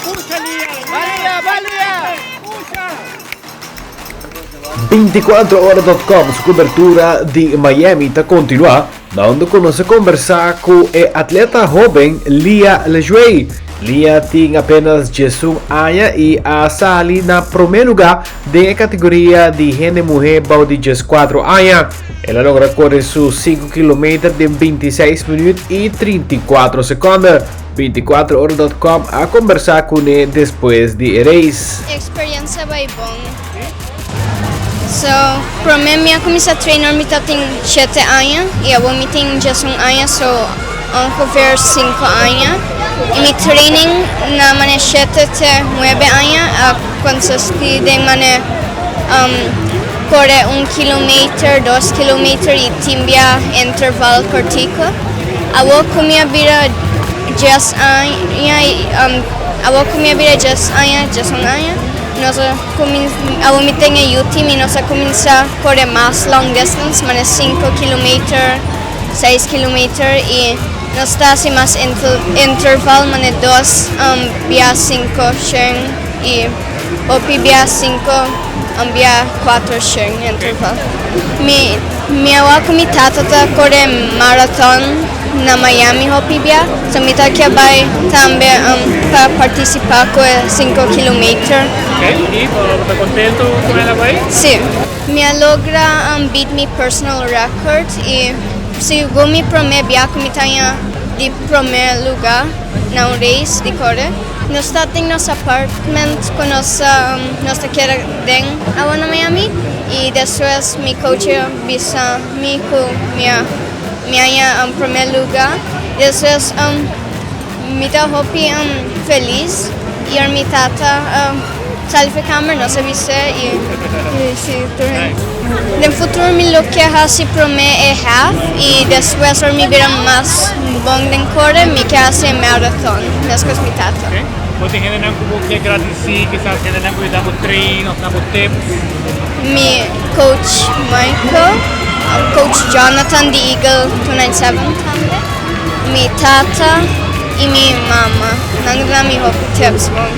Puxa, Leah! Valia, valia! Puxa! 24horas.com, su cobertura de Miami está continua, onde conosce conversar com a atleta jovem Leah Lejuez. Leah tem apenas 21 anos e a sali na prome lugar da categoria de gênero mulher de 14 anos. Ela logra correr seus 5 km de 26 minutos e 34 segundos. 24horas.com a conversar com ele depois de race. Experiência bem bom. So, prome minha comecei a treinar me tem 7 anos e eu me tenho 11 anos, so ongeveer 5 anos. E meu training na mané 7 até 9 anos consiste de mané correr 1 km, 2 km e timbia intervalo cortico. Eu comia vira 10 anos, eu comia vira 10 anos, 11 anos. Nós começamos a YouTube e nós começamos a correr mais long distance, mas 5 km, 6 km e nós estamos mais intervalo, mas 2 via 5 sharing e opi via 5 via 4 sharing intervalo. Minha comitada está correr marathon na Miami hopi via, so me tá que vai também para participar com 5 km. ¿Y está contento con el país? Sí, me logra beat mi personal record y si go mi prome via que me tenha de primeiro lugar na race de correr. Nós temos nosso apartamento com nossa queda dentro na Miami e depois meu coach bisa me com minha primeiro lugar. Depois me dá hopi feliz e a minha tata qualificamos nossa visa e se no futuro me lo que hace prome é half e depois me vira mais bom de correr me que hace marathon depois me tata. Pode generar como que gratisi, quizás generar como damos treinos, damos tips. Mi coach Michael, coach Jonathan de Eagle 297 também, mi tata e mi mama. Nang mi hope tips bom.